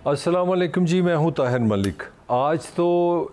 अस्सलाम वालेकुम जी, मैं हूं ताहिर मलिक। आज तो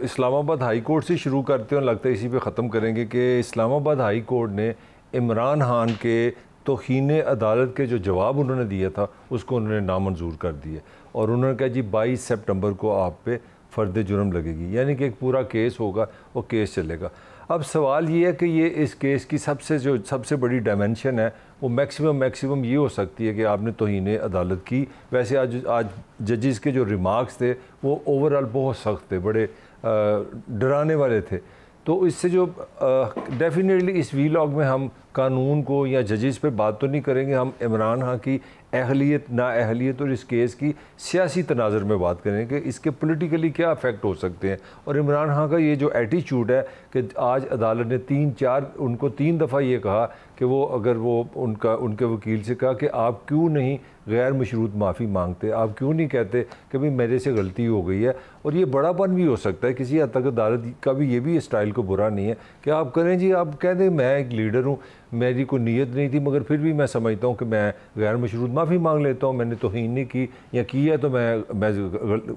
इस्लामाबाद हाई कोर्ट से शुरू करते हैं, लगता है इसी पे ख़त्म करेंगे कि इस्लामाबाद हाई कोर्ट ने इमरान खान के तौहीन अदालत के जो जवाब उन्होंने दिया था उसको उन्होंने नामंजूर कर दिया और उन्होंने कहा जी 22 सितंबर को आप पे फ़र्द जुर्म लगेगी, यानी कि एक पूरा केस होगा और केस चलेगा। अब सवाल ये है कि ये इस केस की सबसे बड़ी डायमेंशन है वो मैक्सिमम ये हो सकती है कि आपने तौहीन अदालत की। वैसे आज जजेस के जो रिमार्क्स थे वो ओवरऑल बहुत सख्त थे, बड़े डराने वाले थे। तो इससे जो डेफिनेटली इस वीलॉग में हम कानून को या जजेस पे बात तो नहीं करेंगे, हम इमरान खान की अहलियत नाअहलियत और इस केस की सियासी तनाज़र में बात करेंगे कि इसके पॉलिटिकली क्या अफेक्ट हो सकते हैं। और इमरान खान का ये जो एटीट्यूड है कि आज अदालत ने उनको 3 दफ़ा ये कहा कि वो अगर वो उनके वकील से कहा कि आप क्यों नहीं गैर मशरूत माफ़ी मांगते, आप क्यों नहीं कहते कि भाई मेरे से गलती हो गई है। और ये बड़ापन भी हो सकता है किसी हद तक, अदालत का भी ये भी स्टाइल को बुरा नहीं है कि आप करें जी, आप कह दें मैं एक लीडर हूँ, मेरी कोई नीयत नहीं थी मगर फिर भी मैं समझता हूँ कि मैं गैर मशरूत माफ़ी मांग लेता हूँ, मैंने तौहीन नहीं की या की है तो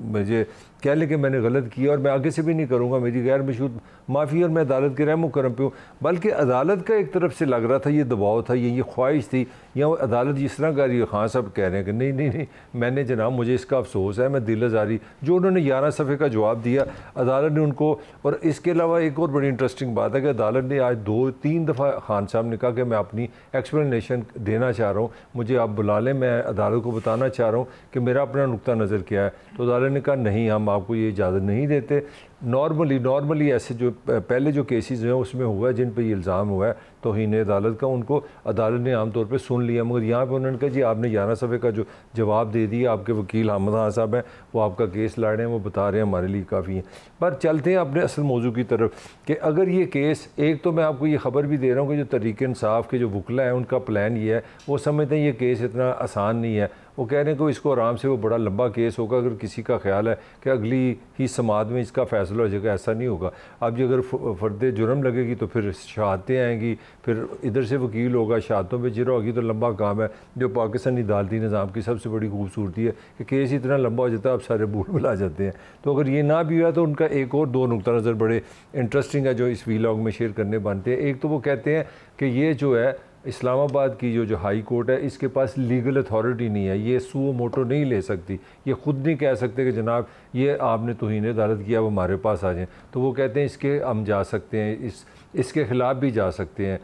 मुझे कह लें कि मैंने गलत किया और मैं आगे से भी नहीं करूँगा, मेरी गैर मशरूत माफ़ी और मैं अदालत के रहम करम पे हूँ। बल्कि अदालत का एक तरफ से लग रहा था ये दबाव था, ये ख्वाहिश थी, या अदालत जिस तरह कह रही है, खान साहब कह रहे हैं कि नहीं मैंने जनाब मुझे इसका अफसोस है, मैं दिल आज़ारी जो उन्होंने 11 सफ़े का जवाब दिया अदालत ने उनको। और इसके अलावा एक और बड़ी इंटरेस्टिंग बात है कि अदालत ने आज 2-3 दफ़ा खान साहब ने कहा कि मैं अपनी एक्सप्लेनेशन देना चाह रहा हूँ, मुझे आप बुला लें, मैं अदालत को बताना चाह रहा हूँ कि मेरा अपना नुक्ता नज़र क्या है। तो अदालत ने कहा नहीं, हम आपको ये इजाज़त नहीं देते। नॉर्मली ऐसे जो पहले जो केसेस हैं उसमें हुआ है जिन पे ये इल्ज़ाम हुआ है तौहीन अदालत का, उनको अदालत ने आमतौर पे सुन लिया, मगर यहाँ पे उन्होंने कहा जी आपने 11 सफ़े का जो जवाब दे दिया, आपके वकील हामिद खान साहब हैं वो आपका केस लड़ रहे हैं, वो बता रहे हैं हमारे लिए काफ़ी है। पर चलते हैं अपने असल मौजू की तरफ कि अगर ये केस, एक तो मैं आपको ये ख़बर भी दे रहा हूँ कि जो तहरीक इंसाफ के जो वकला हैं उनका प्लान ये है, वो समझते हैं ये केस इतना आसान नहीं है। वो कह रहे हैं कि इसको आराम से, वो बड़ा लंबा केस होगा, अगर किसी का ख्याल है कि अगली ही समात में इसका फ़ैसला हो जाएगा, ऐसा नहीं होगा। अब जी अगर फ़र्द जुर्म लगेगी तो फिर शहादतें आएंगी, फिर इधर से वकील होगा, शहादतों पे जिरह होगी, तो लंबा काम है। जो पाकिस्तानी अदालती निज़ाम की सबसे बड़ी खूबसूरती है कि केस इतना लंबा हो जाता है, अब सारे बूढ़ बुला जाते हैं। तो अगर ये ना भी हुआ तो उनका एक और 2 नुक्ता नज़र बड़े इंटरेस्टिंग है जो इस वीलॉग में शेयर करने बनते हैं। एक तो वो कहते हैं कि ये जो है इस्लामाबाद की जो हाई कोर्ट है इसके पास लीगल अथॉरिटी नहीं है, ये सुओ मोटो नहीं ले सकती, ये ख़ुद नहीं कह सकते कि जनाब ये आपने तौहीन अदालत किया, वो हमारे पास आ जाएँ। तो वो कहते हैं इसके हम जा सकते हैं, इसके ख़िलाफ़ भी जा सकते हैं।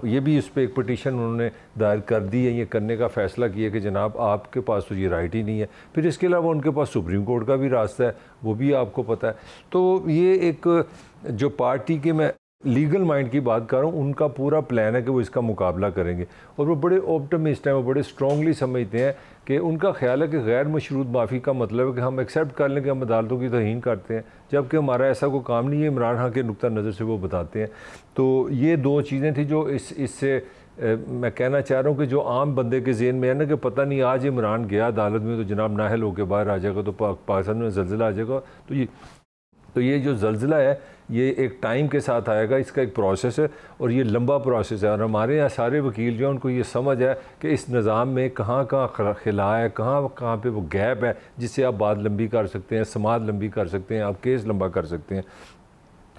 ये भी इस पर एक पटिशन उन्होंने दायर कर दी है, ये करने का फ़ैसला किया कि जनाब आपके पास तो ये राइट ही नहीं है। फिर इसके अलावा उनके पास सुप्रीम कोर्ट का भी रास्ता है, वो भी आपको पता है। तो ये एक जो पार्टी के मैं लीगल माइंड की बात कर रहा हूँ, उनका पूरा प्लान है कि वो इसका मुकाबला करेंगे और वो बड़े ऑप्टिमिस्ट हैं, वो बड़े स्ट्रॉन्गली समझते हैं कि उनका ख्याल है कि गैर मशरूत माफ़ी का मतलब है कि हम एक्सेप्ट कर लें कि हम अदालतों की तौहीन करते हैं, जबकि हमारा ऐसा कोई काम नहीं है। इमरान खान के नुक्ता नज़र से वो बताते हैं। तो ये 2 चीज़ें थी जो इससे मैं कहना चाह रहा हूँ कि जो आम बंदे के ज़हन में है ना कि पता नहीं आज इमरान गया अदालत में तो जनाब नाहल होकर बाहर आ जाएगा, तो पाकिस्तान में ज़लज़ला आ जाएगा। तो ये जो ज़लज़ला है ये एक टाइम के साथ आएगा, इसका एक प्रोसेस है और ये लंबा प्रोसेस है। और हमारे यहाँ सारे वकील जो हैं उनको ये समझ है कि इस निज़ाम में कहाँ कहाँ खिला है, कहाँ कहाँ पे वो गैप है जिससे आप बात लंबी कर सकते हैं, समात लंबी कर सकते हैं, आप केस लंबा कर सकते हैं।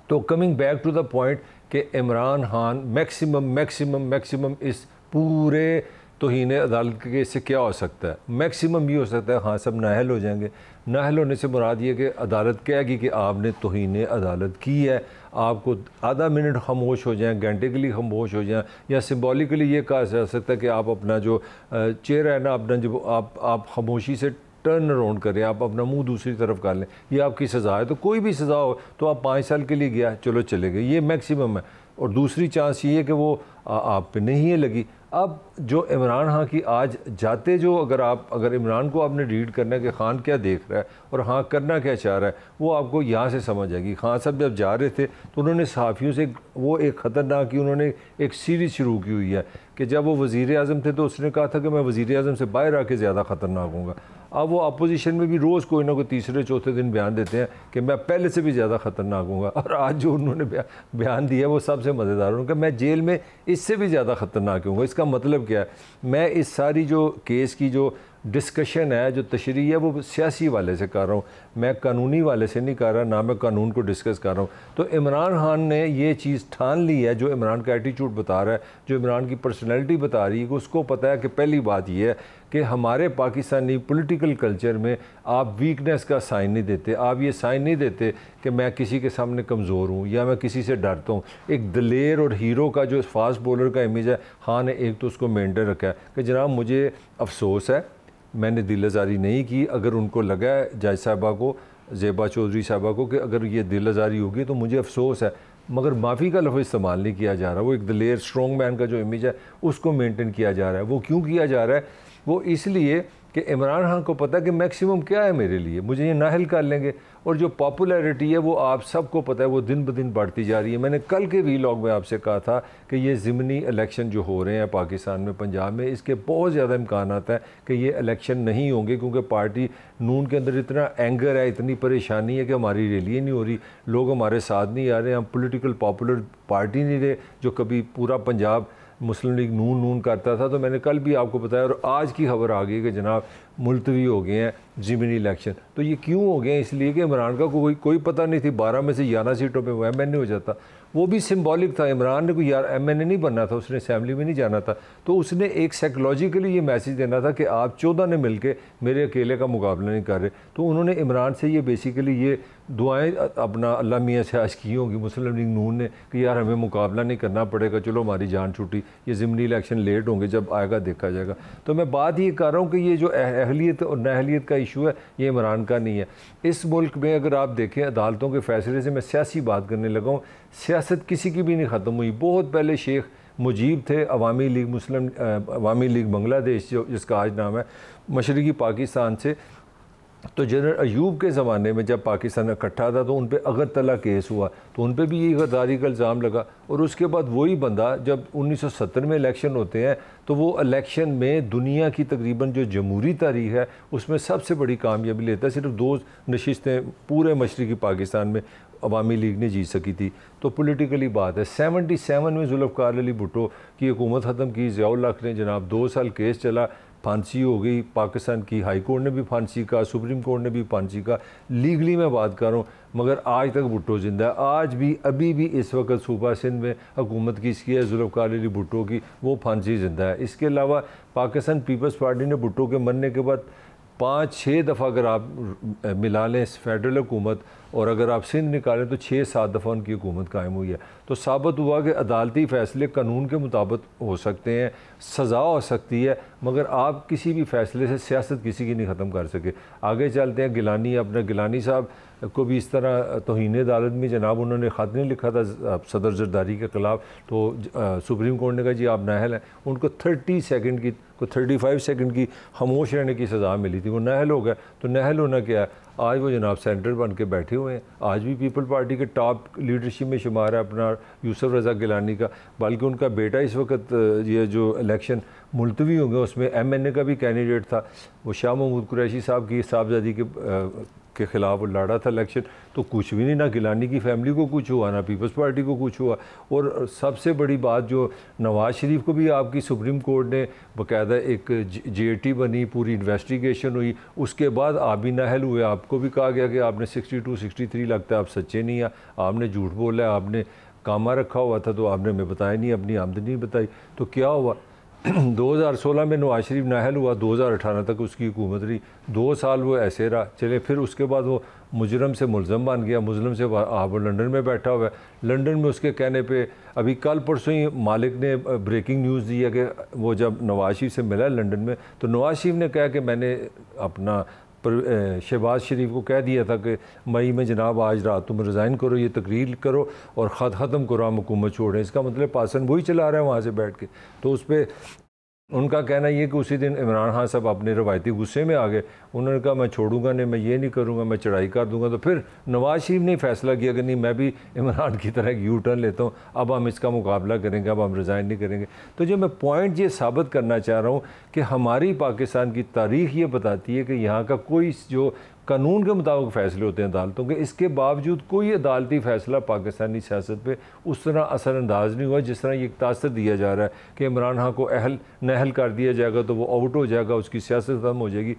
तो coming back to the point कि इमरान खान मैक्सिमम इस पूरे तौहीन अदालत के केस से क्या हो सकता है, मैक्सिमम ये हो सकता है हाँ सब नाहल हो जाएंगे। नाहल होने से मुराद ये कि अदालत कहेगी कि आपने तौहीन अदालत की है, आपको आधा मिनट खामोश हो जाएं, घंटे के लिए खामोश हो जाएं, या सिम्बॉलिकली ये कहा जा सकता है कि आप अपना जो चेहरा है ना, अपना जो आप खामोशी से टर्न अराउंड करें, आप अपना मुंह दूसरी तरफ कर लें, ये आपकी सज़ा है। तो कोई भी सज़ा हो तो आप 5 साल के लिए गया, चलो चले गए, ये मैक्सिमम है। और दूसरी चांस ये है कि वो आप पे नहीं है लगी। अब जो इमरान खान की आज जाते जो अगर इमरान को आपने रीड करना है कि खान क्या देख रहा है और हाँ करना क्या चाह रहा है, वो आपको यहाँ से समझ आएगी। खान साहब जब जा रहे थे तो उन्होंने सहाफ़ियों से वो एक ख़तरनाक की उन्होंने एक सीरीज़ शुरू की हुई है कि जब वो वज़ीर आज़म थे तो उसने कहा था कि मैं वज़ीर आज़म से बाहर आके ज़्यादा ख़तरनाक हूँगा। अब वो अपोजिशन में भी रोज़ कोई ना कोई तीसरे चौथे दिन बयान देते हैं कि मैं पहले से भी ज़्यादा ख़तरनाक हूँगा। और आज जो उन्होंने बयान दिया वो सबसे मज़ेदार, उनका मैं जेल में इससे भी ज़्यादा ख़तरनाक हूँगा। इसका मतलब क्या है, मैं इस सारी जो केस की जो डिस्कशन है, जो तशरीह है, वो सियासी वाले से कर रहा हूँ, मैं कानूनी वाले से नहीं कर रहा, ना मैं कानून को डिस्कस कर रहा हूँ। तो इमरान खान ने ये चीज़ ठान ली है, जो इमरान का एटीट्यूड बता रहा है, जो इमरान की पर्सनैलिटी बता रही है, कि उसको पता है कि पहली बात ये है कि हमारे पाकिस्तानी पॉलिटिकल कल्चर में आप वीकनेस का साइन नहीं देते, आप ये साइन नहीं देते कि मैं किसी के सामने कमज़ोर हूँ या मैं किसी से डरता हूँ। एक दलेर और हीरो का जो फास्ट बॉलर का इमेज है, हाँ ने एक तो उसको मेंटेन रखा है कि जनाब मुझे अफसोस है, मैंने दिल आज़ारी नहीं की। अगर उनको लगा है जज साहबा को, ज़ेबा चौधरी साहबा को, कि अगर ये दिल आज़ारी होगी तो मुझे अफसोस है, मगर माफ़ी का लफ्ज़ इस्तेमाल नहीं किया जा रहा। वो एक दलेर स्ट्रॉन्ग मैन का जो इमेज है उसको मेंटेन किया जा रहा है। वो क्यों किया जा रहा है? वो इसलिए कि इमरान खान को पता है कि मैक्सिमम क्या है मेरे लिए, मुझे ये नाहल कर लेंगे। और जो पॉपुलैरिटी है वो आप सबको पता है वो दिन ब दिन बढ़ती जा रही है। मैंने कल के वीलॉग में आपसे कहा था कि ये ज़िमनी इलेक्शन जो हो रहे हैं पाकिस्तान में, पंजाब में, इसके बहुत ज़्यादा इम्कान आता है कि ये इलेक्शन नहीं होंगे, क्योंकि पार्टी नून के अंदर इतना एंगर है, इतनी परेशानी है कि हमारी रैली नहीं हो रही, लोग हमारे साथ नहीं आ रहे, हम पॉलिटिकल पॉपुलर पार्टी नहीं रहे जो कभी पूरा पंजाब मुस्लिम लीग नून करता था। तो मैंने कल भी आपको बताया, और आज की खबर आ गई कि जनाब मुलतवी हो गए हैं ज़िमनी इलेक्शन। तो ये क्यों हो गए? इसलिए कि इमरान का कोई पता नहीं थी, 12 में से 11 सीटों पे वो MNA हो जाता। वो भी सिंबॉलिक था, इमरान ने कोई यार MNA नहीं बनना था, उसने असेंबली में नहीं जाना था। तो उसने एक साइकोलॉजिकली ये मैसेज देना था कि आप 14 ने मिलके मेरे अकेले का मुकाबला नहीं कर रहे। तो उन्होंने इमरान से ये बेसिकली ये दुआएं अपना अल्लाह मियाँ से आज की होंगी मुस्लिम लीग नून ने कि यार हमें मुकाबला नहीं करना पड़ेगा, चलो हमारी जान छूटी, ये ज़िमनी इलेक्शन लेट होंगे, जब आएगा देखा जाएगा। तो मैं बात ये कर रहा हूँ कि ये जो अहलियत और नाअहलियत का इशू है ये इमरान का नहीं है। इस मुल्क में अगर आप देखें अदालतों के फ़ैसले से, मैं सियासी बात करने लगा हूँ, सियासत किसी की भी नहीं ख़त्म हुई। बहुत पहले शेख मुजीब थे, अवामी लीग बांग्लादेश जो जिसका आज नाम है, मशरक़ी पाकिस्तान से। तो जनरल अयूब के ज़माने में जब पाकिस्तान इकट्ठा था तो उन पर अगरतला केस हुआ, तो उन पर भी यही गद्दारी का इल्ज़ाम लगा। और उसके बाद वही बंदा जब 1970 में इलेक्शन होते हैं तो वो इलेक्शन में दुनिया की तकरीबन जो जमहूरी तारीख है उसमें सबसे बड़ी कामयाबी लेता है। सिर्फ 2 नशिस्तें पूरे मशरक़ी पाकिस्तान में अवामी लीग ने जीत सकी थी। तो पॉलिटिकली बात है, 77 में जुल्फ़िकार अली भुट्टो की हुकूमत ख़त्म की, ज़ियाउल हक़ ने जनाब 2 साल केस चला, फांसी हो गई, पाकिस्तान की हाई कोर्ट ने भी फांसी का, सुप्रीम कोर्ट ने भी फांसी का, लीगली मैं बात कर रहा हूँ, मगर आज तक भुट्टो ज़िंदा है। आज भी अभी भी इस वक्त सूबा सिंध में हुकूमत किसकी है? जुल्फ़िकार अली भुट्टो की, वो फांसी ज़िंदा है। इसके अलावा पाकिस्तान पीपल्स पार्टी ने भुट्टो के मरने के बाद 5-6 दफ़ा अगर आप मिला लें फेडरल हुकूमत और अगर आप सिंध निकालें तो 6-7 दफ़ा उनकी हुकूमत कायम हुई है। तो साबित हुआ कि अदालती फ़ैसले कानून के मुताबिक हो सकते हैं, सज़ा हो सकती है, मगर आप किसी भी फ़ैसले से सियासत किसी की नहीं ख़त्म कर सके। आगे चलते हैं, गिलानी साहब को भी इस तरह तौहीन अदालत में जनाब उन्होंने ख़त नहीं लिखा था सदर जरदारी के ख़िलाफ़, तो सुप्रीम कोर्ट ने कहा जी आप नाअहल हैं। उनको 35 सेकंड की खामोश रहने की सज़ा मिली थी, वो नाअहल हो गया। तो नाअहल होना क्या है? आज वो जनाब सेंटर बन के बैठे हुए हैं, आज भी पीपल पार्टी के टॉप लीडरशिप में शुमार है अपना यूसुफ रज़ा गिलानी का। बल्कि उनका बेटा इस वक्त ये जो इलेक्शन मुलतवी होंगे उसमें MNA का भी कैंडिडेट था, वो शाह महमूद कुरैशी साहब की साहबजादी के ख़िलाफ़ वो लड़ा था इलेक्शन। तो कुछ भी नहीं, ना गिलानी की फैमिली को कुछ हुआ, ना पीपल्स पार्टी को कुछ हुआ। और सबसे बड़ी बात जो नवाज़ शरीफ को भी आपकी सुप्रीम कोर्ट ने बाकायदा एक JT बनी, पूरी इन्वेस्टिगेशन हुई, उसके बाद आप भी नाअहल हुए। आपको भी कहा गया कि आपने 62-63 लगता है आप सच्चे नहीं है, आपने झूठ बोला है, आपने कामा रखा हुआ था तो आपने हमें बताया नहीं, अपनी आमदनी बताई। तो क्या हुआ? 2016 में नवाज शरीफ नाअहल हुआ, 2018 तक उसकी हुकूमत रही, 2 साल वो ऐसे रहा चले। फिर उसके बाद वो मुजरम से मुलज़म बन गया, मुजरम से आप लंदन में बैठा हुआ है। लंदन में उसके कहने पे अभी कल परसों ही मालिक ने ब्रेकिंग न्यूज़ दी है कि वो जब नवाज शरीफ से मिला लंदन में तो नवाज शरीफ ने कहा कि मैंने अपना शहबाज शरीफ को कह दिया था कि मई में जनाब आज रात तुम रिज़ाइन करो, ये तकरीर करो और ख़त ख़त्म करो, हम हुकूमत छोड़ें। इसका मतलब पासन वही चला रहा है वहाँ से बैठ के। तो उस पर उनका कहना ये कि उसी दिन इमरान खान साहब अपने रवायती गुस्से में आ गए, उन्होंने कहा मैं छोड़ूंगा नहीं, मैं ये नहीं करूँगा, मैं चढ़ाई कर दूँगा। तो फिर नवाज शरीफ ने फैसला किया कि नहीं, मैं भी इमरान की तरह एक U-टर्न लेता हूँ, अब हम इसका मुकाबला करेंगे, अब हम रिज़ाइन नहीं करेंगे। तो जो मैं पॉइंट ये साबित करना चाह रहा हूँ कि हमारी पाकिस्तान की तारीख़ ये बताती है कि यहाँ का कोई जो कानून के मुताबिक फ़ैसले होते हैं अदालतों के, इसके बावजूद कोई अदालती फ़ैसला पाकिस्तानी सियासत पे उस तरह असरअंदाज नहीं हुआ जिस तरह ये तासर दिया जा रहा है कि इमरान खान को अहल नहल कर दिया जाएगा तो वो आउट हो जाएगा, उसकी सियासत ख़त्म हो जाएगी।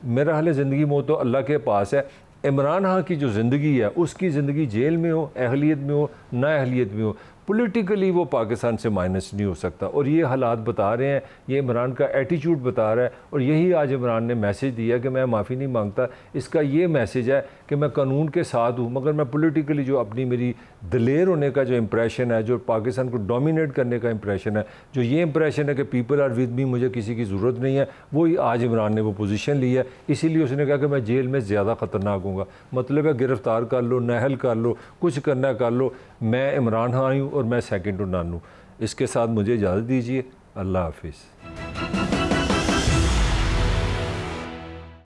मेरा हाल है ज़िंदगी मौत तो अल्लाह के पास है। इमरान खान की जो ज़िंदगी है उसकी ज़िंदगी जेल में हो, अहलियत में हो, ना अहलियत में हो, पॉलिटिकली वो पाकिस्तान से माइनस नहीं हो सकता। और ये हालात बता रहे हैं, ये इमरान का एटीट्यूड बता रहा है। और यही आज इमरान ने मैसेज दिया कि मैं माफ़ी नहीं मांगता। इसका ये मैसेज है कि मैं कानून के साथ हूँ, मगर मैं पॉलिटिकली जो अपनी मेरी दलेर होने का जो इंप्रेशन है, जो पाकिस्तान को डोमिनेट करने का इंप्रेशन है, जो ये इंप्रेशन है कि पीपल आर विद मी, मुझे किसी की ज़रूरत नहीं है, वही आज इमरान ने वो पोजीशन ली है। इसीलिए उसने कहा कि मैं जेल में ज़्यादा ख़तरनाक हूँगा। मतलब है गिरफ़्तार कर लो, नहल कर लो, कुछ करना कर लो, मैं इमरान खान हूँ और मैं सेकंड टू नन हूँ। इसके साथ मुझे इजाज़त दीजिए। अल्लाह हाफिज़।